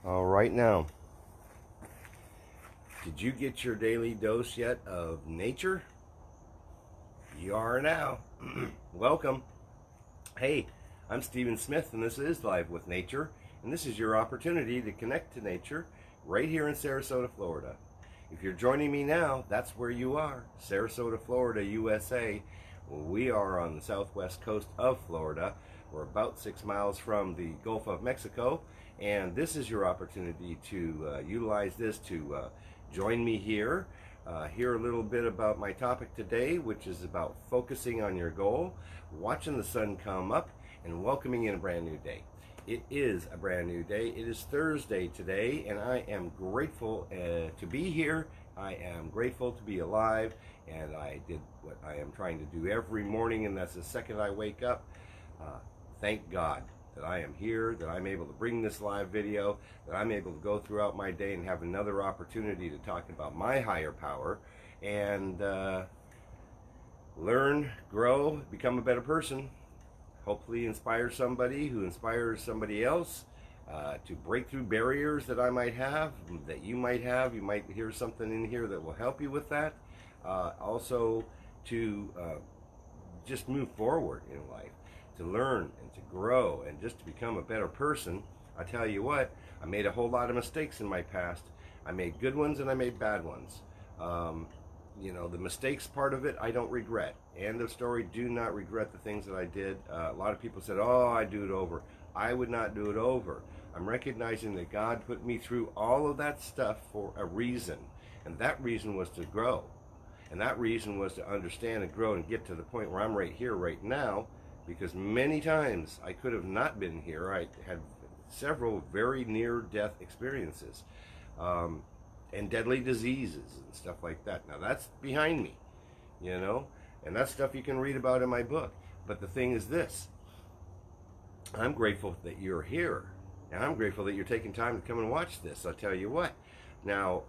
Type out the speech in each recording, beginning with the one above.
All right, now, did you get your daily dose yet of nature? You are now. Welcome. Hey, I'm Stephen Smith, and this is Live with Nature, and this is your opportunity to connect to nature right here in Sarasota, Florida. If you're joining me now, that's where you are, Sarasota, Florida, USA. Well, we are on the southwest coast of Florida. We're about 6 miles from the Gulf of Mexico, and this is your opportunity to utilize this to join me here, hear a little bit about my topic today, which is about focusing on your goal, watching the sun come up, and welcoming in a brand new day. It is a brand new day. It is Thursday today, and I am grateful to be here. I am grateful to be alive, and I did what I am trying to do every morning, and that's the second I wake up. Thank God that I am here, that I'm able to bring this live video, that I'm able to go throughout my day and have another opportunity to talk about my higher power and learn, grow, become a better person. Hopefully inspire somebody who inspires somebody else to break through barriers that I might have, that you might have. You might hear something in here that will help you with that. Also to just move forward in life, to learn and to grow and just to become a better person. I tell you what, I made a whole lot of mistakes in my past. I made good ones and I made bad ones. You know, the mistakes part of it, I don't regret. End of story, do not regret the things that I did. A lot of people said, oh, I'd do it over. I would not do it over. I'm recognizing that God put me through all of that stuff for a reason. And that reason was to grow. And that reason was to understand and grow and get to the point where I'm right here, right now. Because many times I could have not been here. I had several very near-death experiences and deadly diseases and stuff like that. Now that's behind me, you know, and that's stuff you can read about in my book. But the thing is this, I'm grateful that you're here, and I'm grateful that you're taking time to come and watch this. I'll tell you what. Now,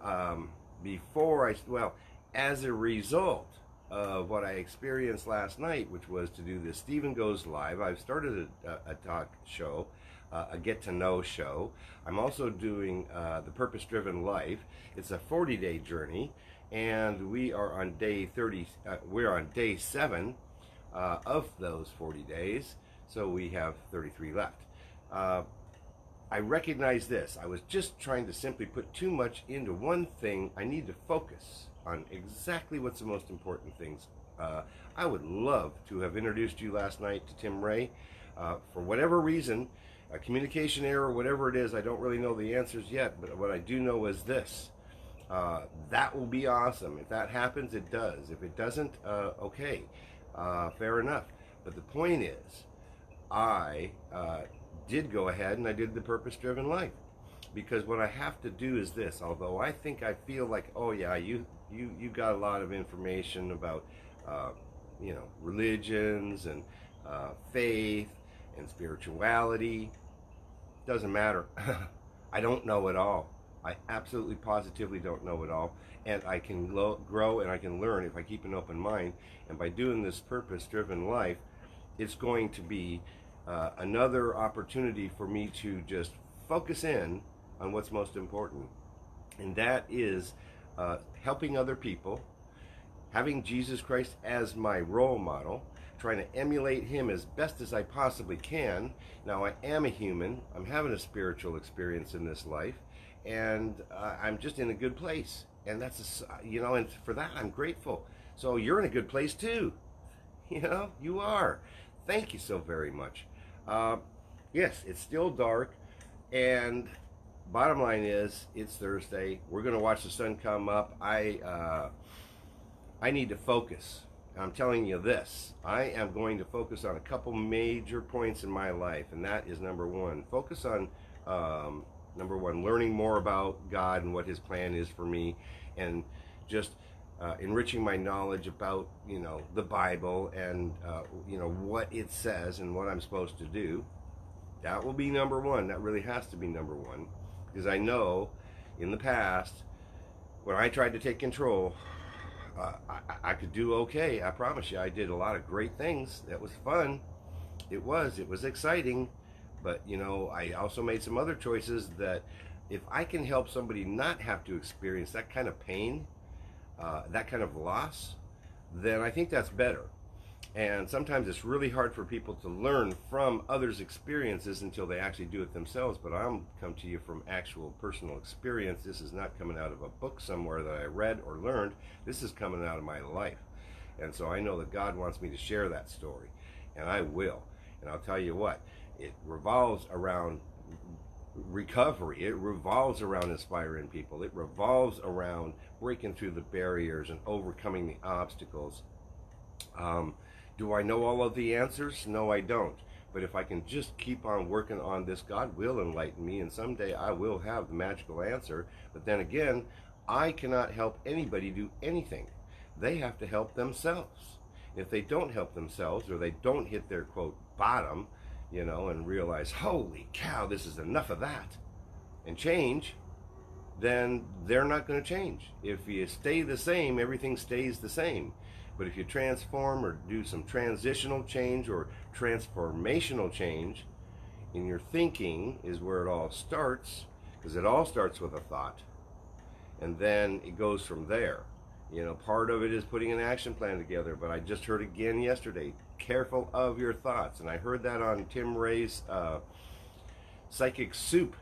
as a result of what I experienced last night, which was to do this Stephen Goes Live. I've started a talk show, a get-to-know show. I'm also doing the Purpose-Driven Life. It's a 40-day journey, and we are on day 30. We're on day 7 of those 40 days, so we have 33 left. I recognize this. I was just trying to simply put too much into one thing. I need to focus on exactly what's the most important things. I would love to have introduced you last night to Tim Ray. For whatever reason, a communication error, whatever it is, I don't really know the answers yet, but what I do know is this. That will be awesome. If that happens, it does. If it doesn't, okay, fair enough. But the point is, I did go ahead and I did the Purpose-Driven Life. Because what I have to do is this, although I feel like, oh yeah, you got a lot of information about, you know, religions and faith and spirituality. Doesn't matter. I don't know it all. I absolutely positively don't know it all. And I can grow and I can learn if I keep an open mind. And by doing this Purpose-Driven Life, it's going to be another opportunity for me to just focus in on what's most important, and that is helping other people, having Jesus Christ as my role model, trying to emulate him as best as I possibly can. Now I am a human, I'm having a spiritual experience in this life, and I'm just in a good place, and that's you know, and for that I'm grateful. So you're in a good place too, you know, you are. Thank you so very much. Yes, it's still dark, and bottom line is, it's Thursday. We're going to watch the sun come up. I need to focus. I'm telling you this. I am going to focus on a couple major points in my life, and that is number one. Focus on, number one, learning more about God and what his plan is for me, and just enriching my knowledge about, you know, the Bible and, you know, what it says and what I'm supposed to do. That will be number one. That really has to be number one. Because I know in the past, when I tried to take control, I could do okay. I promise you, I did a lot of great things. That was fun. It was exciting. But, you know, I also made some other choices that if I can help somebody not have to experience that kind of pain, that kind of loss, then I think that's better. And sometimes it's really hard for people to learn from others' experiences until they actually do it themselves. But I'm come to you from actual personal experience. This is not coming out of a book somewhere that I read or learned. This is coming out of my life. And so I know that God wants me to share that story. And I will. And I'll tell you what, it revolves around recovery. It revolves around inspiring people. It revolves around breaking through the barriers and overcoming the obstacles. Do I know all of the answers? No, I don't. But if I can just keep on working on this, God will enlighten me, and someday I will have the magical answer. But then again, I cannot help anybody do anything. They have to help themselves. If they don't help themselves, or they don't hit their, quote, bottom, and realize, holy cow, this is enough of that, and change, then they're not going to change. If you stay the same, everything stays the same. But if you transform or do some transitional change or transformational change in your thinking, is where it all starts, because it all starts with a thought, and then it goes from there. Part of it is putting an action plan together, but I just heard again yesterday, careful of your thoughts. And I heard that on Tim Ray's Psychic Soup.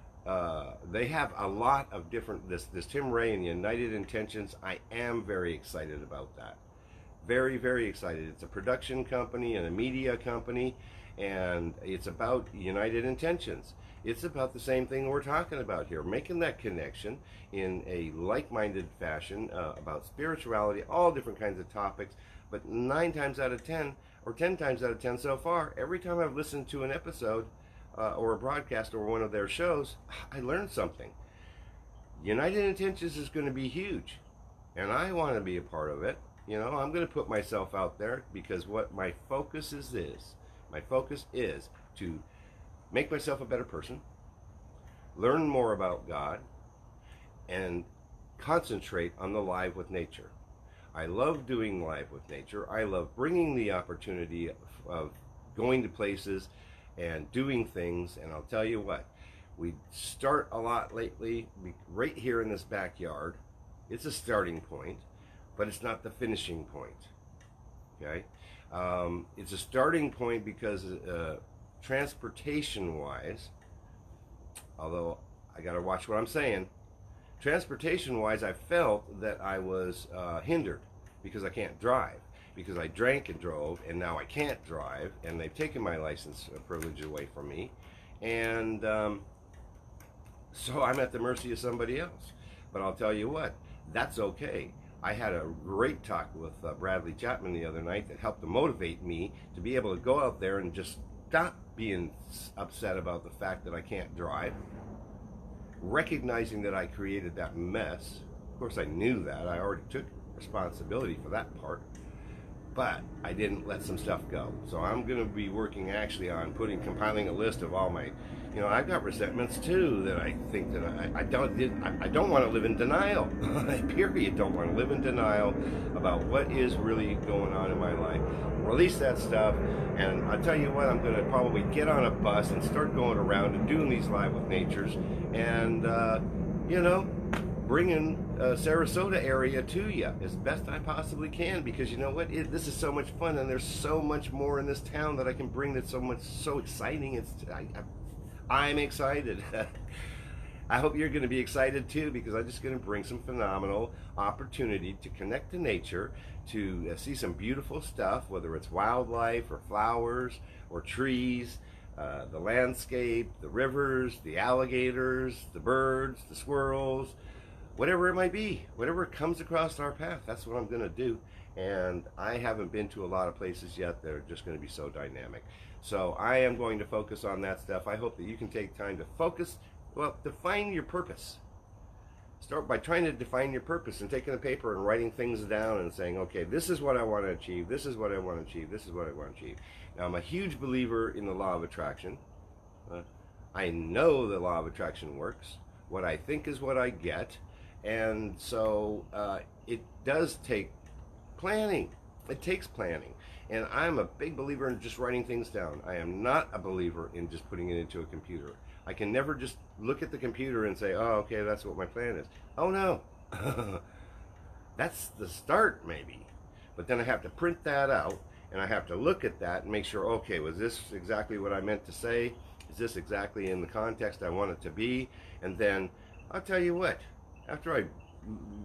They have a lot of different, this Tim Ray and United Intentions. I am very excited about that. Very, very excited. It's a production company and a media company, and it's about United Intentions. It's about the same thing we're talking about here, making that connection in a like-minded fashion about spirituality, all different kinds of topics. But 9 times out of 10, or 10 times out of 10 so far, every time I've listened to an episode or a broadcast or one of their shows, I learned something. United Intentions is going to be huge, and I want to be a part of it. I'm going to put myself out there, because what my focus is my focus is to make myself a better person, learn more about God, and concentrate on the live with nature. I love doing live with nature. I love bringing the opportunity of going to places and doing things. And I'll tell you what, we start a lot lately right here in this backyard. It's a starting point, but it's not the finishing point. Okay? It's a starting point because transportation-wise, although I got to watch what I'm saying, transportation-wise, I felt that I was hindered because I can't drive, because I drank and drove, and now I can't drive, and they've taken my license privilege away from me, and so I'm at the mercy of somebody else. But I'll tell you what, that's okay. I had a great talk with Bradley Chapman the other night that helped to motivate me to be able to go out there and just stop being upset about the fact that I can't drive, recognizing that I created that mess. Of course, I knew that. I already took responsibility for that part, but I didn't let some stuff go. So I'm going to be working actually on compiling a list of all my, I've got resentments too that I think that I don't want to live in denial. Period. Don't want to live in denial about what is really going on in my life. Release that stuff, and I'll tell you what, I'm going to probably get on a bus and start going around and doing these live with natures, and bringing Sarasota area to you as best I possibly can, because you know what, this is so much fun, and there's so much more in this town that I can bring that's so exciting. I'm excited. I hope you're going to be excited too, because I'm just going to bring some phenomenal opportunity to connect to nature, to see some beautiful stuff, whether it's wildlife or flowers or trees, the landscape, the rivers, the alligators, the birds, the squirrels, whatever it might be, whatever comes across our path, that's what I'm going to do. And I haven't been to a lot of places yet that are just going to be so dynamic. So I am going to focus on that stuff. I hope that you can take time to focus, define your purpose. Start by trying to define your purpose and taking a paper and writing things down and saying, okay, this is what I want to achieve, this is what I want to achieve, this is what I want to achieve. Now, I'm a huge believer in the law of attraction. I know the law of attraction works. What I think is what I get. And so it does take planning. It takes planning. And I'm a big believer in just writing things down. I am not a believer in just putting it into a computer. I can never just look at the computer and say, oh, okay, that's what my plan is. Oh, no. That's the start, maybe. But then I have to print that out, and I have to look at that and make sure, okay, was this exactly what I meant to say? Is this exactly in the context I want it to be? And then, I'll tell you what, after I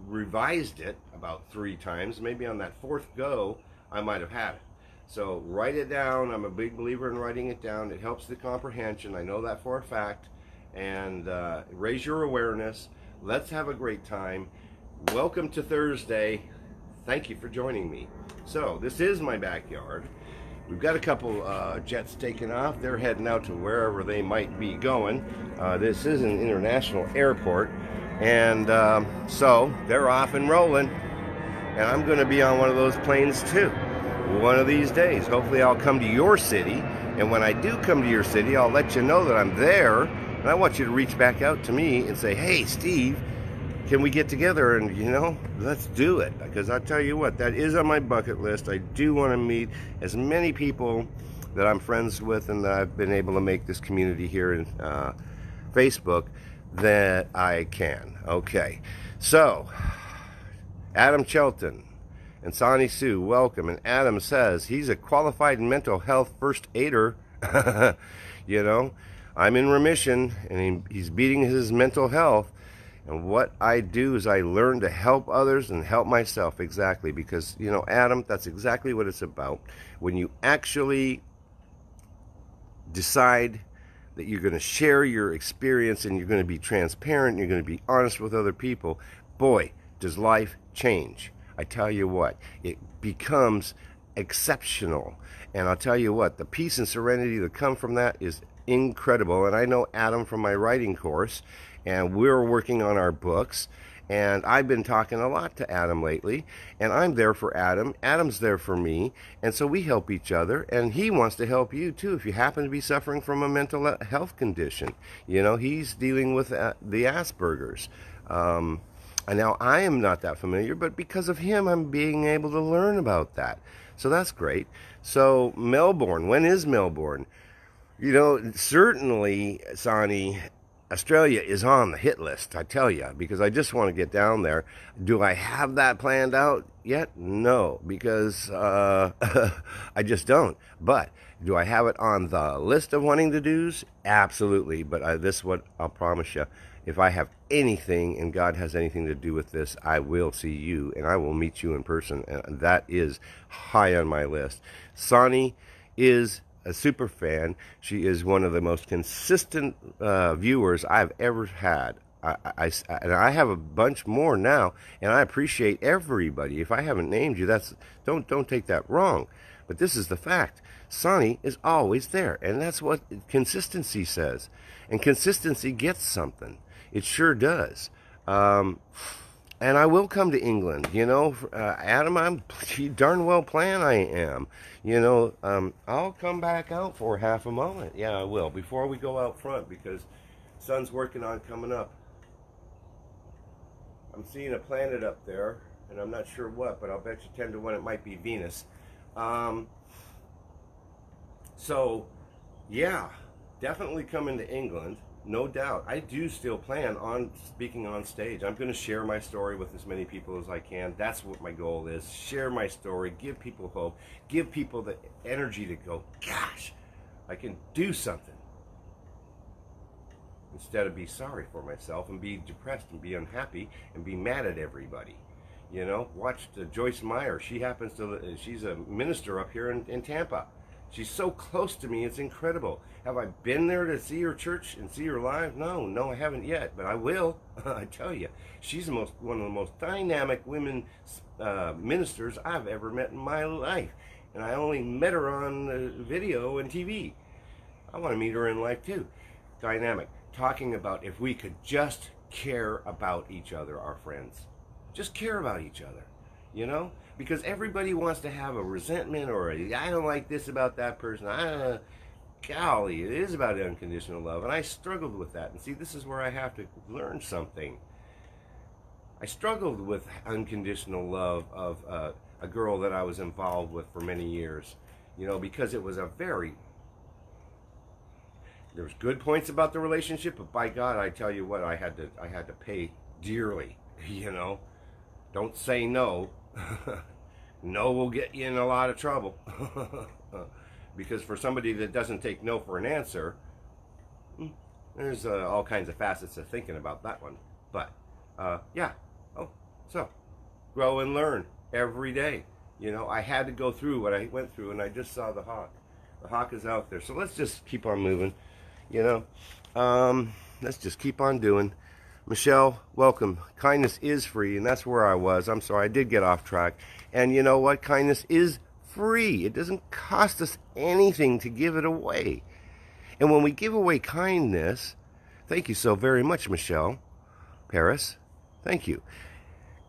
revised it about 3 times, maybe on that 4th go, I might have had it. So write it down. I'm a big believer in writing it down. It helps the comprehension. I know that for a fact. And raise your awareness. Let's have a great time. Welcome to Thursday. Thank you for joining me. So this is my backyard. We've got a couple jets taking off. They're heading out to wherever they might be going. This is an international airport. And so they're off and rolling. And I'm going to be on one of those planes too. One of these days. Hopefully I'll come to your city, and when I do come to your city, I'll let you know that I'm there, and I want you to reach back out to me and say, hey, Steve, can we get together and, you know, let's do it, because I'll tell you what, that is on my bucket list. I do want to meet as many people that I'm friends with and that I've been able to make this community here in Facebook that I can. Okay, so Adam Shelton and Sonny Sue, welcome. And Adam says he's a qualified mental health first aider. You know, I'm in remission, and he's beating his mental health. And what I do is I learn to help others and help myself. Exactly, because, you know, Adam, that's exactly what it's about. When you actually decide that you're going to share your experience and you're going to be transparent, and you're going to be honest with other people, boy, does life change. I tell you what, it becomes exceptional. And I'll tell you what, the peace and serenity that come from that is incredible. And I know Adam from my writing course, and we're working on our books. And I've been talking a lot to Adam lately, and I'm there for Adam. Adam's there for me, and so we help each other, and he wants to help you too if you happen to be suffering from a mental health condition. You know, he's dealing with the Asperger's. And now I am not that familiar, but because of him, I'm being able to learn about that. So that's great. So Melbourne, when is Melbourne? You know, certainly, Sonny, Australia is on the hit list, I tell you, because I just want to get down there. Do I have that planned out yet? No, because I just don't. But do I have it on the list of wanting to do's? Absolutely. But this is what I'll promise you. If I have anything and God has anything to do with this, I will see you and I will meet you in person. And that is high on my list. Sonny is a super fan. She is one of the most consistent viewers I've ever had. And I have a bunch more now, and I appreciate everybody. If I haven't named you, don't take that wrong. But this is the fact. Sonny is always there, and that's what consistency says. And consistency gets something. It sure does. And I will come to England, you know. Adam, I'm darn well plan I am. You know, I'll come back out for half a moment. Yeah, I will, before we go out front, because sun's working on coming up. I'm seeing a planet up there, and I'm not sure what, but I'll bet you 10 to 1 it might be Venus. So, yeah, definitely coming to England. No doubt. I do still plan on speaking on stage. I'm going to share my story with as many people as I can. That's what my goal is. Share my story. Give people hope. Give people the energy to go, gosh, I can do something. Instead of be sorry for myself and be depressed and be unhappy and be mad at everybody. You know, watch Joyce Meyer. She's a minister up here in Tampa. She's so close to me, it's incredible. Have I been there to see her church and see her live? No, I haven't yet, but I will. I tell you, she's one of the most dynamic women ministers I've ever met in my life. And I only met her on video and TV. I want to meet her in life too. Dynamic. Talking about if we could just care about each other, our friends. Just care about each other. You know? Because everybody wants to have a resentment or I don't like this about that person. Golly, it is about unconditional love. And I struggled with that. And see, this is where I have to learn something. I struggled with unconditional love of a girl that I was involved with for many years. You know, because it was a very There's good points about the relationship, but by God, I tell you what, I had to pay dearly. You know, don't say no. No will get you in a lot of trouble. Because for somebody that doesn't take no for an answer, there's all kinds of facets of thinking about that one. But yeah. Oh, so grow and learn every day. You know, I had to go through what I went through, and I just saw the hawk. The hawk is out there. So let's just keep on moving. You know, let's just keep on doing. Michelle, welcome. Kindness is free, and that's where I was. I'm sorry, I did get off track. And you know what? Kindness is free. It doesn't cost us anything to give it away. And when we give away kindness, thank you so very much, Michelle Paris. Thank you.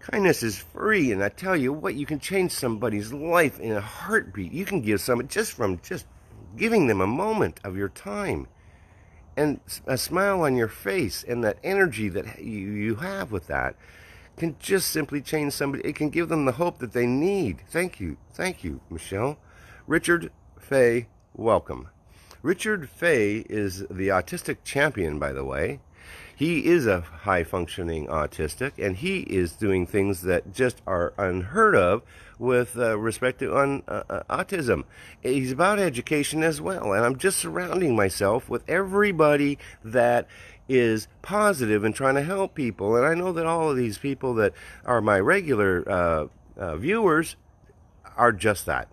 Kindness is free, and I tell you what, you can change somebody's life in a heartbeat. You can give someone just giving them a moment of your time, and a smile on your face, and that energy that you have with that can just simply change somebody. It can give them the hope that they need. Thank you, Michelle. Richard Fay, welcome. Richard Fay is the autistic champion, by the way. He is a high-functioning autistic, and he is doing things that just are unheard of with respect to autism. He's about education as well, and I'm just surrounding myself with everybody that is positive and trying to help people. And I know that all of these people that are my regular viewers are just that.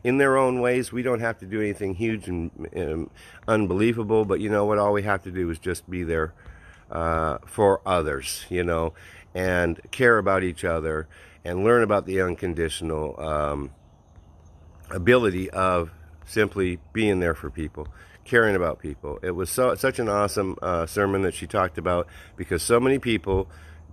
In their own ways. We don't have to do anything huge and unbelievable, but you know what? All we have to do is just be there for others, you know, and care about each other and learn about the unconditional ability of simply being there for people, caring about people. It was such an awesome sermon that she talked about, because so many people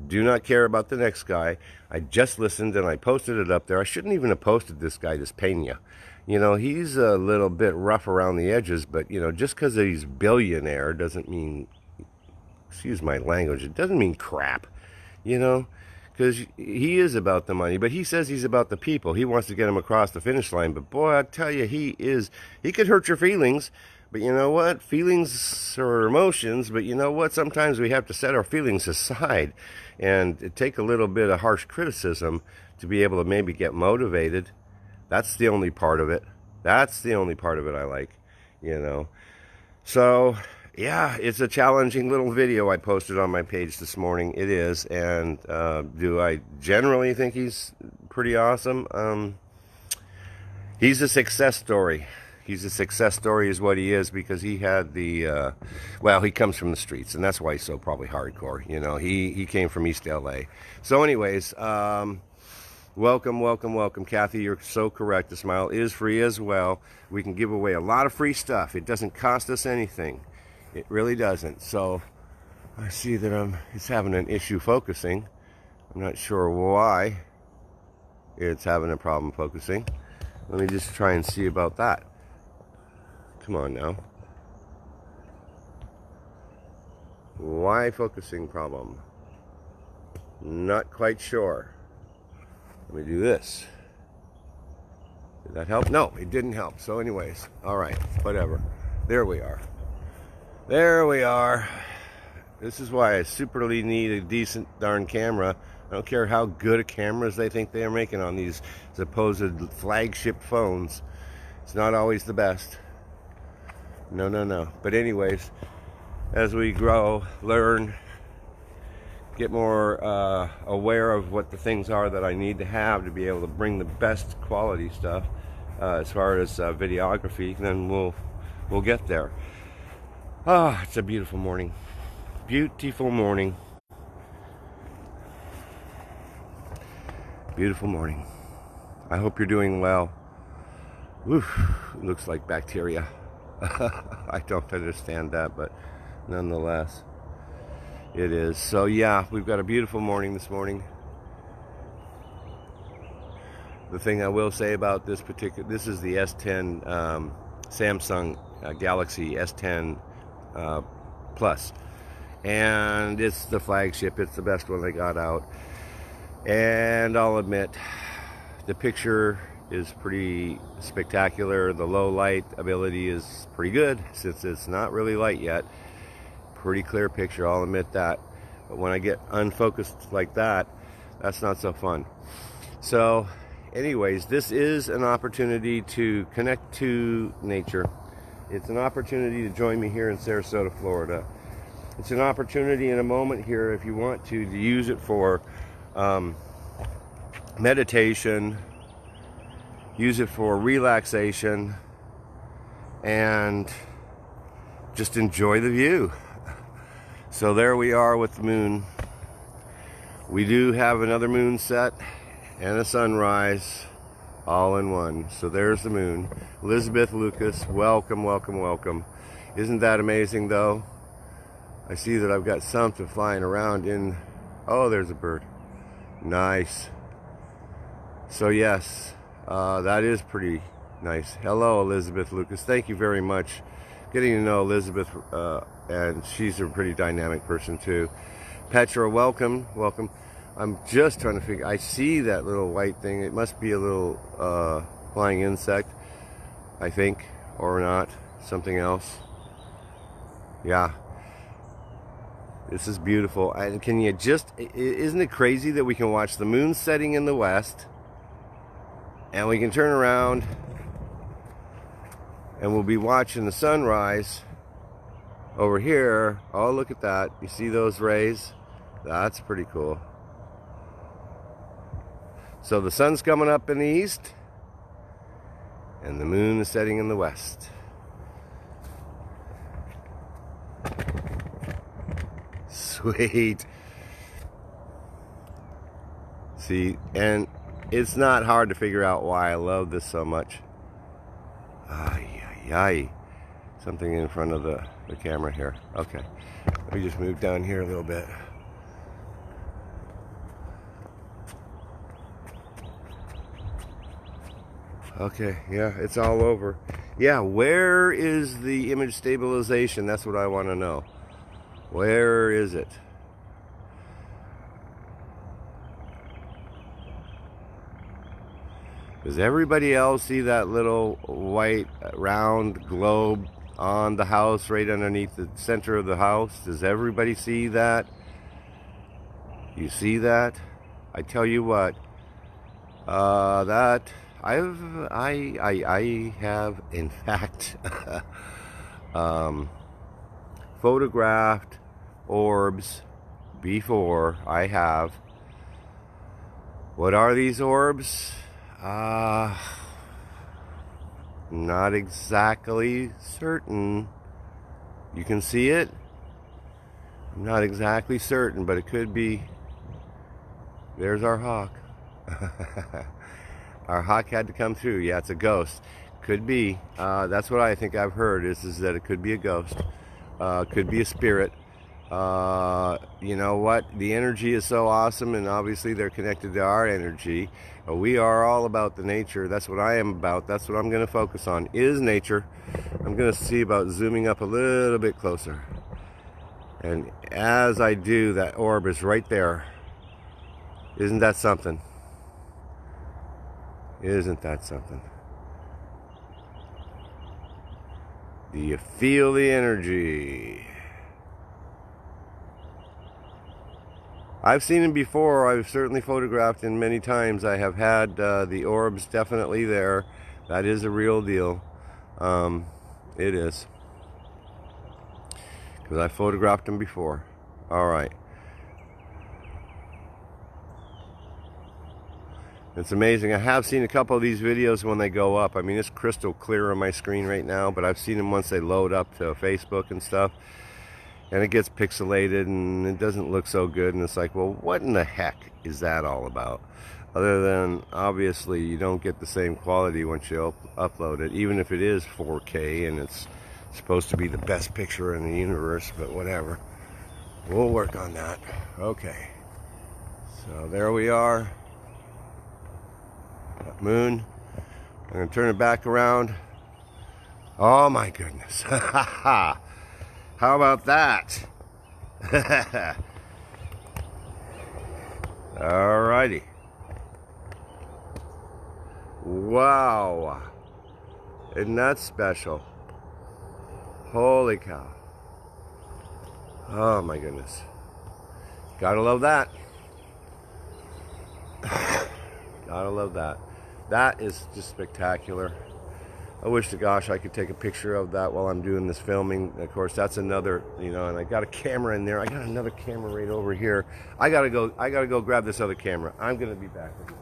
do not care about the next guy. I just listened and I posted it up there. I shouldn't even have posted this guy, this Pena. You know, he's a little bit rough around the edges, but, you know, just because he's billionaire doesn't mean, excuse my language, it doesn't mean crap, you know, because he is about the money, but he says he's about the people. He wants to get them across the finish line, but boy, I tell you, he could hurt your feelings. But you know what? Feelings are emotions, but you know what? Sometimes we have to set our feelings aside and take a little bit of harsh criticism to be able to maybe get motivated. That's the only part of it. That's the only part of it I like, you know. So, yeah, it's a challenging little video I posted on my page this morning. It is. And do I generally think he's pretty awesome? He's a success story. He's a success story is what he is, because he had the, well, he comes from the streets, and that's why he's so probably hardcore. You know, he came from East LA. So anyways, welcome, Kathy. You're so correct. The smile is free as well. We can give away a lot of free stuff. It doesn't cost us anything. It really doesn't. So I see that it's having an issue focusing. I'm not sure why it's having a problem focusing. Let me just try and see about that. Come on now. Why focusing problem? Not quite sure. Let me do this. Did that help? No, it didn't help. So anyways, all right, whatever. There we are. There we are. This is why I superly need a decent darn camera. I don't care how good a cameras they think they are making on these supposed flagship phones. It's not always the best. No. But anyways, as we grow, learn, get more aware of what the things are that I need to have to be able to bring the best quality stuff as far as videography, then we'll get there. Ah, it's a beautiful morning. Beautiful morning. Beautiful morning. I hope you're doing well. Woof, looks like bacteria. I don't understand that, but nonetheless, it is. So yeah, we've got a beautiful morning this morning. The thing I will say about this is the S10 Samsung Galaxy S10 Plus, and it's the flagship. It's the best one they got out, and I'll admit the picture is pretty spectacular. The low light ability is pretty good since it's not really light yet. Pretty clear picture, I'll admit that. But when I get unfocused like that, that's not so fun. So anyways, this is an opportunity to connect to nature. It's an opportunity to join me here in Sarasota, Florida. It's an opportunity in a moment here, if you want to use it for meditation, use it for relaxation, and just enjoy the view. So there we are with the moon. We do have another moon set and a sunrise all in one. So there's the moon. Elizabeth Lucas, welcome, welcome, welcome. Isn't that amazing though? I see that I've got something flying around in, oh, there's a bird. Nice. So yes, that is pretty nice. Hello, Elizabeth Lucas. Thank you very much. Getting to know Elizabeth, and she's a pretty dynamic person too. Petra, welcome, welcome. I'm just trying to figure, I see that little white thing. It must be a little flying insect, I think, or not, something else. Yeah. This is beautiful. And can you just, isn't it crazy that we can watch the moon setting in the west, and we can turn around and we'll be watching the sunrise over here. Oh, look at that. You see those rays? That's pretty cool. So the sun's coming up in the east and the moon is setting in the west. Sweet. See, and it's not hard to figure out why I love this so much. Ay, ay, ay. Something in front of the camera here. Okay. Let me just move down here a little bit. Okay, yeah, it's all over. Yeah, where is the image stabilization? That's what I want to know. Where is it? Does everybody else see that little white round globe on the house right underneath the center of the house? Does everybody see that? You see that? I tell you what, that I have in fact photographed orbs before. I have. What are these orbs? Not exactly certain. You can see it? I'm not exactly certain, but it could be. There's our hawk. Our hawk had to come through. Yeah, it's a ghost. Could be. That's what I think I've heard, is that it could be a ghost. Could be a spirit. You know what? The energy is so awesome, and obviously they're connected to our energy. We are all about the nature. That's what I am about. That's what I'm going to focus on, is nature. I'm going to see about zooming up a little bit closer. And as I do, that orb is right there. Isn't that something? Isn't that something? Do you feel the energy? I've seen him before. I've certainly photographed him many times. I have had the orbs definitely there. That is a real deal. It is. Because I photographed him before. All right. It's amazing. I have seen a couple of these videos when they go up. I mean, it's crystal clear on my screen right now, but I've seen them once they load up to Facebook and stuff. And it gets pixelated and it doesn't look so good, and it's like, well, what in the heck is that all about? Other than, obviously, you don't get the same quality once you upload it, even if it is 4K and it's supposed to be the best picture in the universe, but whatever. We'll work on that. Okay. So there we are. That moon. I'm going to turn it back around. Oh my goodness. Ha ha ha. How about that? Alrighty. Wow. Isn't that special? Holy cow. Oh my goodness. Gotta love that. Gotta love that. That is just spectacular. I wish to gosh I could take a picture of that while I'm doing this filming. Of course, that's another, and I got a camera in there. I got another camera right over here. I gotta go grab this other camera. I'm gonna be back with you.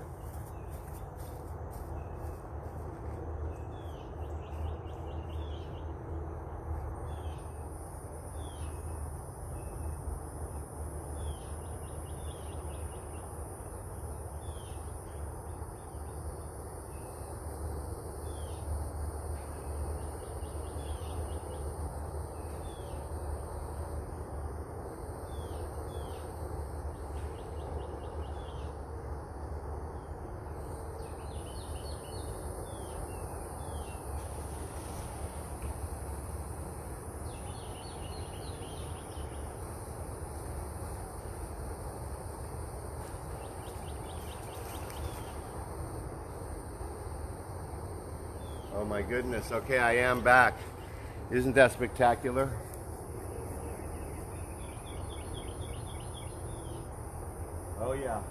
Oh my goodness. Okay, I am back. Isn't that spectacular? Oh yeah.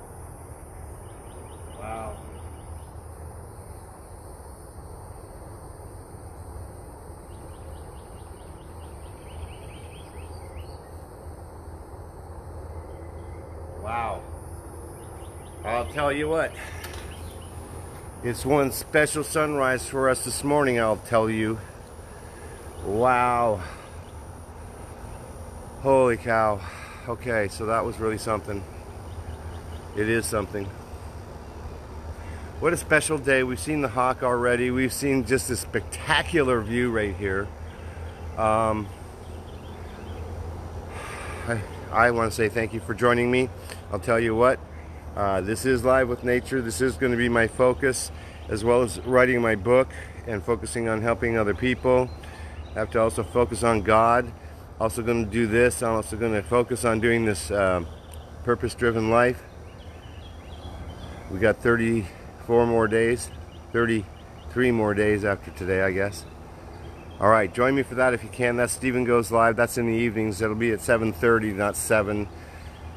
Wow. Wow. I'll tell you what. It's one special sunrise for us this morning, I'll tell you. Wow. Holy cow. Okay, so that was really something. It is something. What a special day. We've seen the hawk already. We've seen just a spectacular view right here. I want to say thank you for joining me. I'll tell you what. This is Live with Nature. This is going to be my focus, as well as writing my book and focusing on helping other people. I have to also focus on God. Also going to do this. I'm also going to focus on doing this purpose-driven life. We got 34 more days, 33 more days after today, I guess. All right, join me for that if you can. That's Stephen Goes Live. That's in the evenings. It'll be at 7:30, not 7.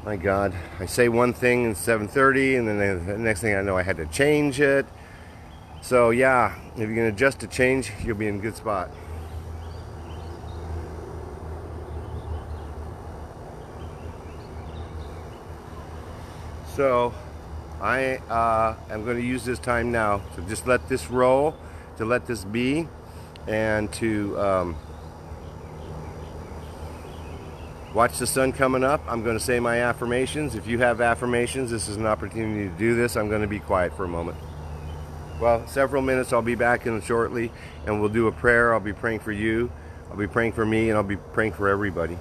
My God, I say one thing at 7:30, and then the next thing I know, I had to change it. So yeah, if you can adjust to change, you'll be in a good spot. So I am going to use this time now to just let this roll, to let this be, and to watch the sun coming up. I'm going to say my affirmations. If you have affirmations, this is an opportunity to do this. I'm going to be quiet for a moment. Well, several minutes. I'll be back in shortly, and we'll do a prayer. I'll be praying for you. I'll be praying for me, and I'll be praying for everybody.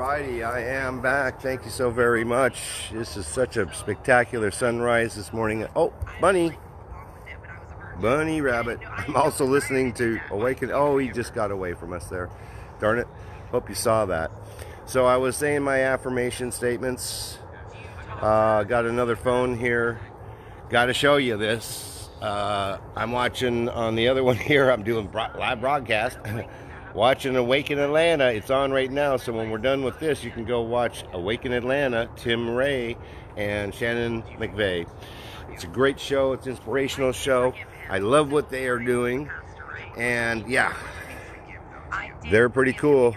Alrighty, I am back. Thank you so very much. This is such a spectacular sunrise this morning. Oh, bunny rabbit. I'm also listening to Awaken. Oh, he just got away from us there. Darn it. Hope you saw that. So I was saying my affirmation statements. Got another phone here. Got to show you this. I'm watching on the other one here. I'm doing live broadcast. Watching Awaken Atlanta. It's on right now, so when we're done with this, you can go watch Awaken Atlanta, Tim Ray and Shannon McVeigh. It's a great show. It's an inspirational show. I love what they are doing, and yeah, they're pretty cool.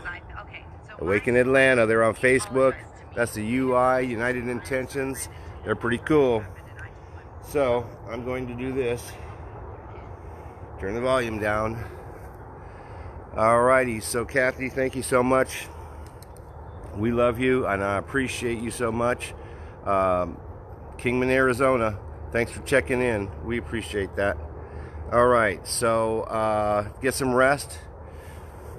Awaken Atlanta. They're on Facebook. That's the UI, United Intentions. They're pretty cool. So I'm going to do this. Turn the volume down. Alrighty, so Kathy, thank you so much. We love you, and I appreciate you so much. Kingman, Arizona, thanks for checking in. We appreciate that. Alright, so get some rest.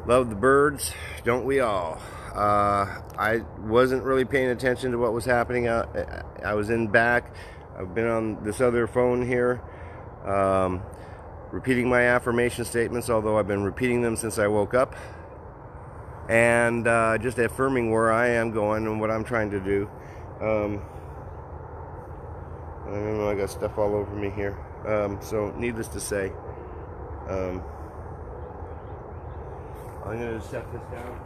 Love the birds, don't we all? I wasn't really paying attention to what was happening. I was in back. I've been on this other phone here. Repeating my affirmation statements, although I've been repeating them since I woke up, and just affirming where I am going and what I'm trying to do. I don't know, I got stuff all over me here. So needless to say, I'm going to set this down.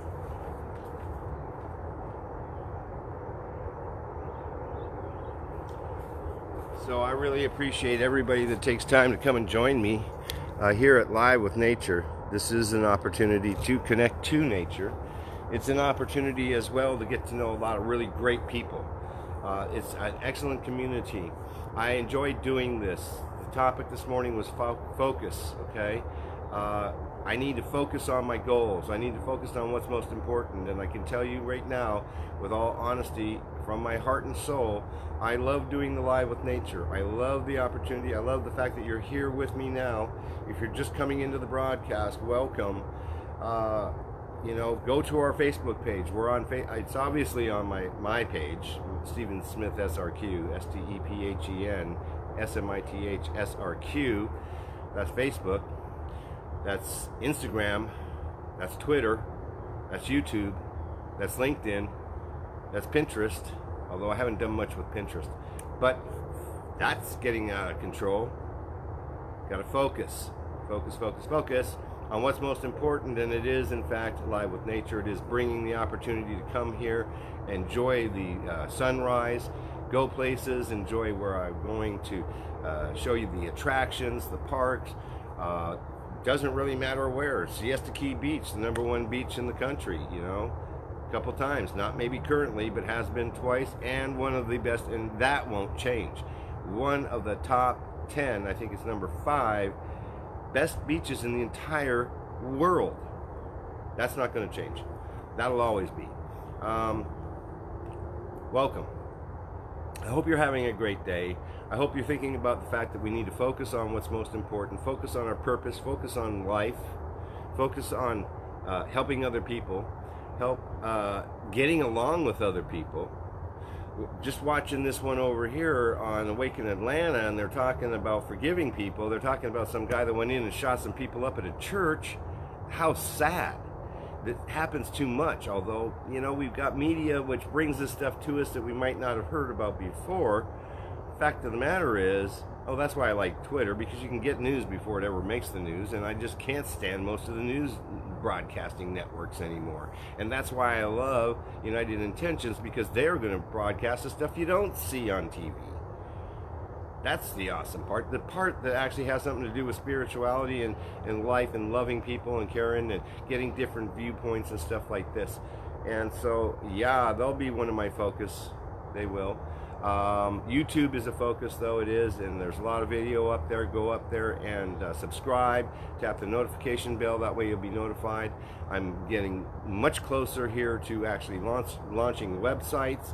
So I really appreciate everybody that takes time to come and join me here at Live with Nature. This is an opportunity to connect to nature. It's an opportunity as well to get to know a lot of really great people. It's an excellent community. I enjoyed doing this. The topic this morning was focus, okay? I need to focus on my goals. I need to focus on what's most important. And I can tell you right now, with all honesty, from my heart and soul, I love doing the Live with Nature. I love the opportunity. I love the fact that you're here with me now. If you're just coming into the broadcast, welcome. You know, go to our Facebook page. We're on. It's obviously on my page, Stephen Smith SRQ, STEPHEN SMITH SRQ. That's Facebook. That's Instagram. That's Twitter. That's YouTube. That's LinkedIn. That's Pinterest, although I haven't done much with Pinterest. But that's getting out of control. Got to focus on what's most important, and it is, in fact, Live with Nature. It is bringing the opportunity to come here, enjoy the sunrise, go places, enjoy where I'm going to show you the attractions, the parks. Doesn't really matter where. Siesta Key Beach, the #1 beach in the country, you know. Couple times, not maybe currently, but has been twice, and one of the best, and that won't change. One of the top 10, I think it's number 5, best beaches in the entire world. That's not going to change. That'll always be. Welcome. I hope you're having a great day. I hope you're thinking about the fact that we need to focus on what's most important, focus on our purpose, focus on life, focus on helping other people, help getting along with other people. Just watching this one over here on Awaken Atlanta, and they're talking about forgiving people. They're talking about some guy that went in and shot some people up at a church. How sad. That happens too much, although, you know, we've got media which brings this stuff to us that we might not have heard about before. Fact of the matter is, oh, that's why I like Twitter, because you can get news before it ever makes the news, and I just can't stand most of the news broadcasting networks anymore. And that's why I love United Intentions, because they're going to broadcast the stuff you don't see on TV. That's the awesome part. The part that actually has something to do with spirituality and life and loving people and caring and getting different viewpoints and stuff like this. And so, yeah, they'll be one of my focus. They will. YouTube is a focus, though it is, and there's a lot of video up there. Go up there and subscribe, tap the notification bell, that way you'll be notified. I'm getting much closer here to actually launching websites.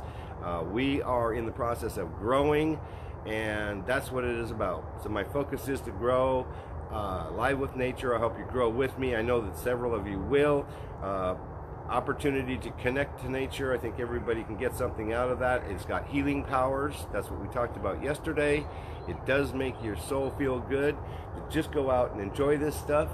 We are in the process of growing, and that's what it is about. So my focus is to grow Live with Nature. I hope you grow with me. I know that several of you will. opportunity to connect to nature. I think everybody can get something out of that. It's got healing powers. That's what we talked about yesterday. It does make your soul feel good. Just go out and enjoy this stuff.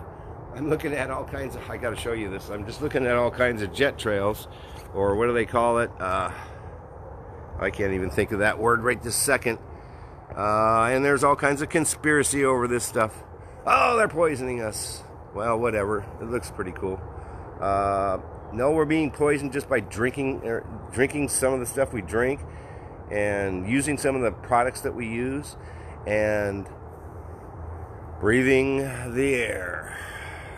I'm looking at all kinds of, I got to show you this. I'm just looking at all kinds of jet trails, or what do they call it? I can't even think of that word right this second. And there's all kinds of conspiracy over this stuff. Oh, they're poisoning us. Well, whatever. It looks pretty cool. No, we're being poisoned just by drinking some of the stuff we drink and using some of the products that we use and breathing the air.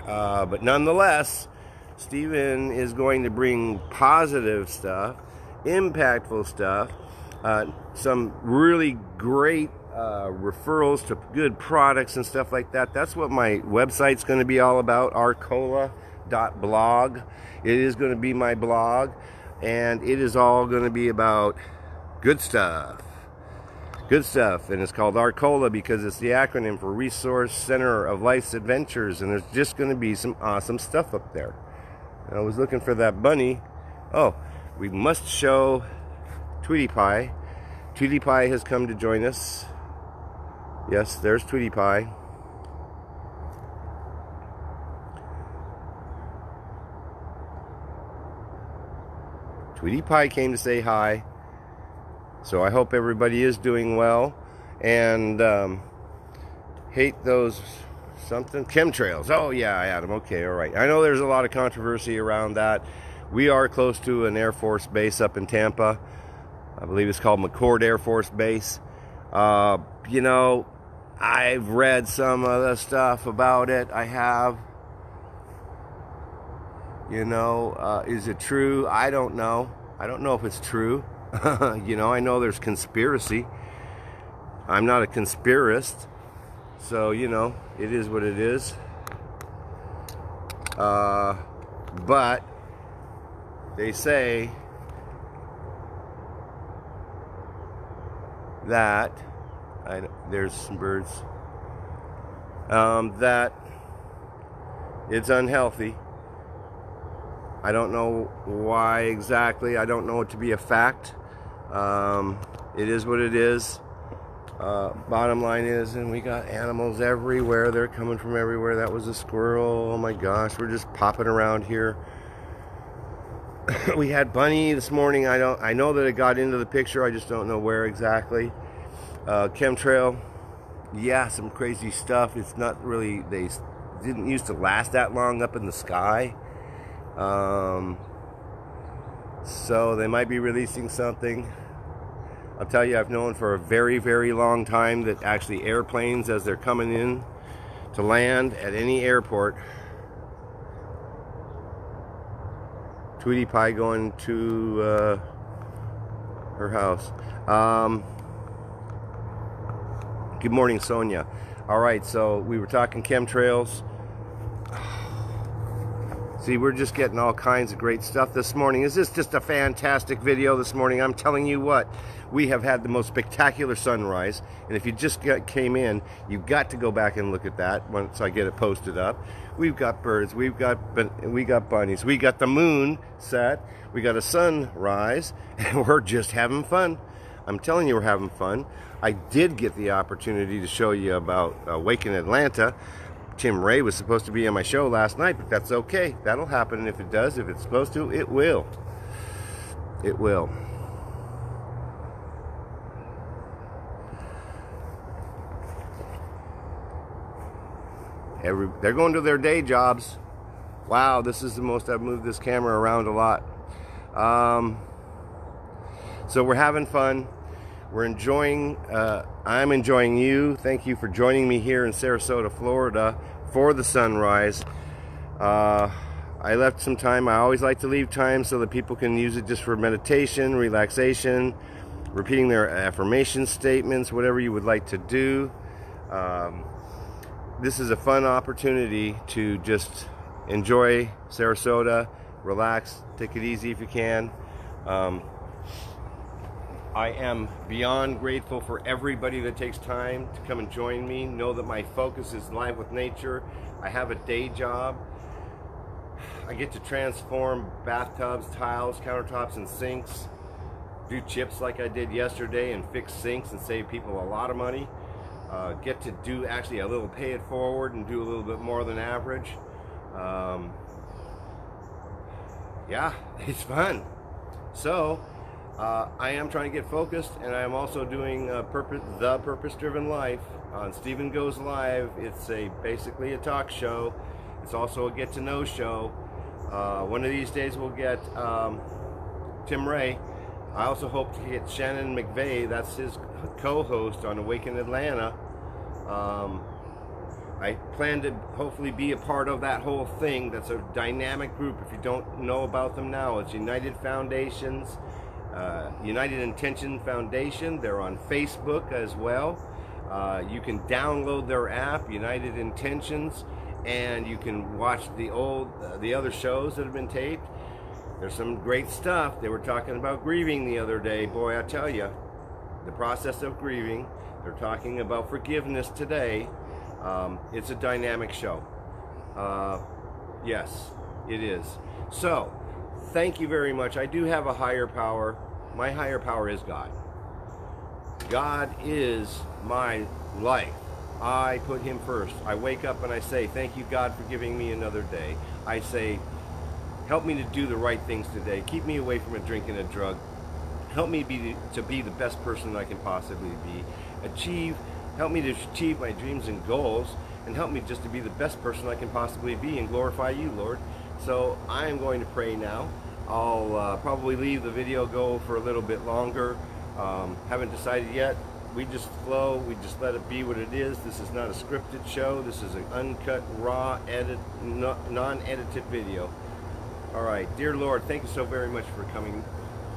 But nonetheless, Stephen is going to bring positive stuff, impactful stuff, some really great referrals to good products and stuff like that. That's what my website's going to be all about, arcola.blog. It is going to be my blog, and it is all going to be about good stuff. Good stuff, and it's called Arcola because it's the acronym for Resource Center of Life's Adventures, and there's just going to be some awesome stuff up there. I was looking for that bunny. Oh, we must show Tweety Pie. Tweety Pie has come to join us. Yes, there's Tweety Pie. Tweety Pie came to say hi. So I hope everybody is doing well. And hate those something chemtrails. Oh yeah, Adam. Okay, all right. I know there's a lot of controversy around that. We are close to an Air Force base up in Tampa. I believe it's called McCord Air Force Base. You know, I've read some of the stuff about it. I have. You know, is it true? I don't know. I don't know if it's true. You know, I know there's conspiracy. I'm not a conspiracist. So, you know, it is what it is. But they say that there's some birds. That it's unhealthy. I don't know why exactly. I don't know it to be a fact. It is what it is. Bottom line is, and we got animals everywhere. They're coming from everywhere. That was a squirrel. Oh my gosh, we're just popping around here. We had bunny this morning. I know that it got into the picture. I just don't know where exactly. Chemtrail. Yeah, some crazy stuff. It's not really, they didn't used to last that long up in the sky. So they might be releasing something. I'll tell you, I've known for a very, very long time that actually airplanes, as they're coming in to land at any airport, Tweety Pie going to her house. Good morning, Sonia. All right, so we were talking chemtrails. See, we're just getting all kinds of great stuff this morning. Is this just a fantastic video this morning? I'm telling you what, we have had the most spectacular sunrise. And if you just came in, you've got to go back and look at that once I get it posted up. We've got birds, we got bunnies, we got the moon set, we got a sunrise, and we're just having fun. I'm telling you, we're having fun. I did get the opportunity to show you about Wake in Atlanta. Tim Ray was supposed to be on my show last night, but that's okay. That'll happen if it does. If it's supposed to, it will. It will. They're going to their day jobs. Wow, this is the most I've moved this camera around a lot. So we're having fun. We're enjoying, I'm enjoying you. Thank you for joining me here in Sarasota, Florida for the sunrise. I left some time. I always like to leave time so that people can use it just for meditation, relaxation, repeating their affirmation statements, whatever you would like to do. This is a fun opportunity to just enjoy Sarasota, relax, take it easy if you can. I am beyond grateful for everybody that takes time to come and join me. Know that my focus is live with nature. I have a day job. I get to transform bathtubs, tiles, countertops, and sinks. Do chips like I did yesterday and fix sinks and save people a lot of money. Get to do actually a little pay it forward and do a little bit more than average. Yeah, it's fun. So I am trying to get focused, and I am also doing The Purpose-Driven Life on Stephen Goes Live. It's basically a talk show. It's also a get-to-know show. One of these days we'll get Tim Ray. I also hope to get Shannon McVeigh. That's his co-host on Awaken Atlanta. I plan to hopefully be a part of that whole thing. That's a dynamic group. If you don't know about them now, it's United Foundations, United Intention Foundation. They're on Facebook as well. You can download their app, United Intentions, and you can watch the other shows that have been taped. There's some great stuff. They were talking about grieving the other day. Boy, I tell you, the process of grieving. They're talking about forgiveness today. It's a dynamic show. Yes, it is. So, thank you very much. I do have a higher power. My higher power is God. God is my life. I put him first. I wake up and I say, thank you, God, for giving me another day. I say, help me to do the right things today. Keep me away from a drink and a drug. Help me to be the best person I can possibly be. Help me to achieve my dreams and goals, and help me just to be the best person I can possibly be and glorify you, Lord. So I am going to pray now. I'll probably leave the video go for a little bit longer. Haven't decided yet. We just flow. We just let it be what it is. This is not a scripted show. This is an uncut, raw, non-edited video. All right, dear Lord, thank you so very much for coming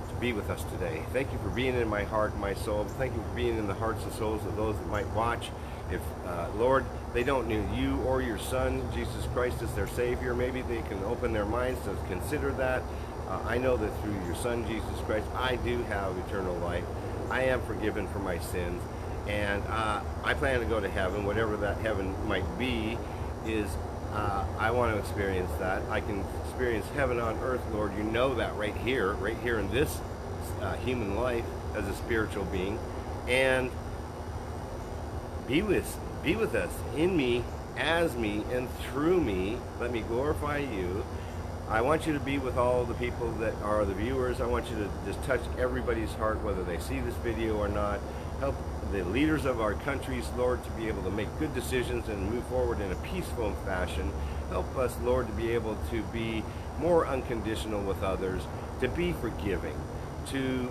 to be with us today. Thank you for being in my heart and my soul. Thank you for being in the hearts and souls of those that might watch. If, Lord, they don't know you or your Son, Jesus Christ, as their Savior, maybe they can open their minds to consider that. I know that through your Son, Jesus Christ, I do have eternal life. I am forgiven for my sins, and I plan to go to heaven, whatever that heaven might be. I want to experience that. I can experience heaven on earth, Lord. You know that right here in this human life as a spiritual being, and be with us, in me, as me, and through me. Let me glorify you. I want you to be with all the people that are the viewers. I want you to just touch everybody's heart, whether they see this video or not. Help the leaders of our countries, Lord, to be able to make good decisions and move forward in a peaceful fashion. Help us, Lord, to be able to be more unconditional with others, to be forgiving, to,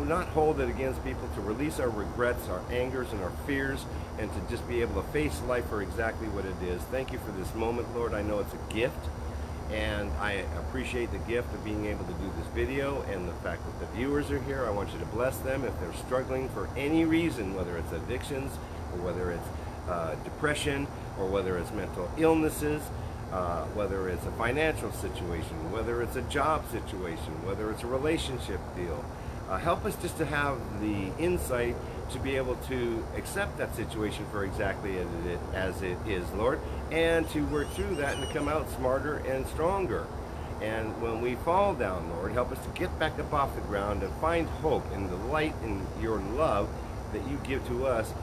not hold it against people, to release our regrets, our angers, and our fears, and to just be able to face life for exactly what it is. Thank you for this moment, Lord. I know it's a gift, and I appreciate the gift of being able to do this video and the fact that the viewers are here. I want you to bless them if they're struggling for any reason, whether it's addictions or whether it's depression or whether it's mental illnesses, whether it's a financial situation, whether it's a job situation, whether it's a relationship deal. Help us just to have the insight to be able to accept that situation for exactly as it is, Lord, and to work through that and to come out smarter and stronger. And when we fall down, Lord, help us to get back up off the ground and find hope in the light and your love that you give to us.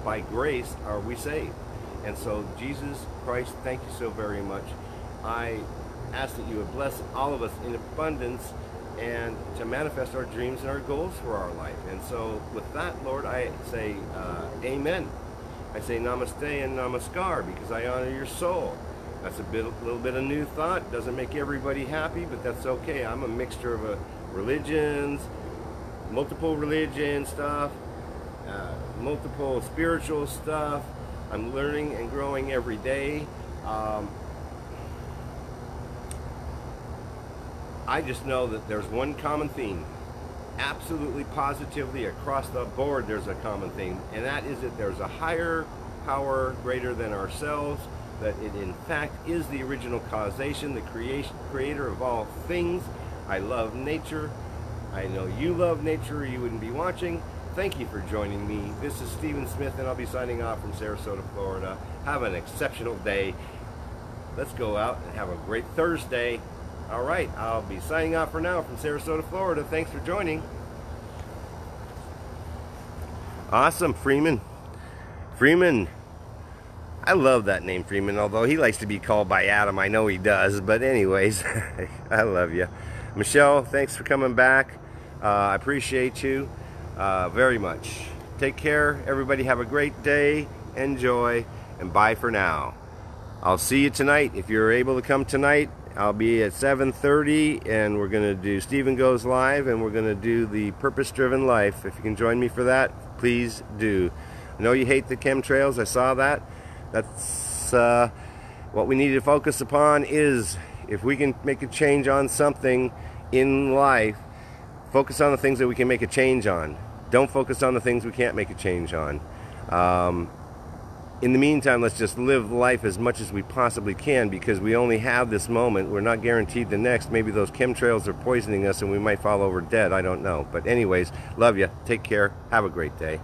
By grace are we saved. And so, Jesus Christ, thank you so very much. I ask that you would bless all of us in abundance and to manifest our dreams and our goals for our life. And so with that, Lord, I say amen. I say namaste and namaskar because I honor your soul. That's a little bit of new thought. Doesn't make everybody happy, but that's okay. I'm a mixture of religions, multiple religion stuff, multiple spiritual stuff. I'm learning and growing every day. I just know that there's one common theme. Absolutely, positively, across the board, there's a common theme. And that is that there's a higher power greater than ourselves, that it in fact is the original causation, the creator of all things. I love nature. I know you love nature, or you wouldn't be watching. Thank you for joining me. This is Stephen Smith, and I'll be signing off from Sarasota, Florida. Have an exceptional day. let's go out and have a great Thursday. All right, I'll be signing off for now from Sarasota, Florida. Thanks for joining. Awesome, Freeman. Freeman. I love that name, Freeman, although he likes to be called by Adam. I know he does, but anyways, I love you. Michelle, thanks for coming back. I appreciate you very much. Take care. Everybody have a great day. Enjoy, and bye for now. I'll see you tonight. If you're able to come tonight, I'll be at 7:30, and we're going to do Stephen Goes Live, and we're going to do the Purpose-Driven Life. If you can join me for that, please do. I know you hate the chemtrails. I saw that. That's what we need to focus upon is if we can make a change on something in life, focus on the things that we can make a change on. Don't focus on the things we can't make a change on. In the meantime, let's just live life as much as we possibly can, because we only have this moment. We're not guaranteed the next. Maybe those chemtrails are poisoning us and we might fall over dead. I don't know. But anyways, love you. Take care. Have a great day.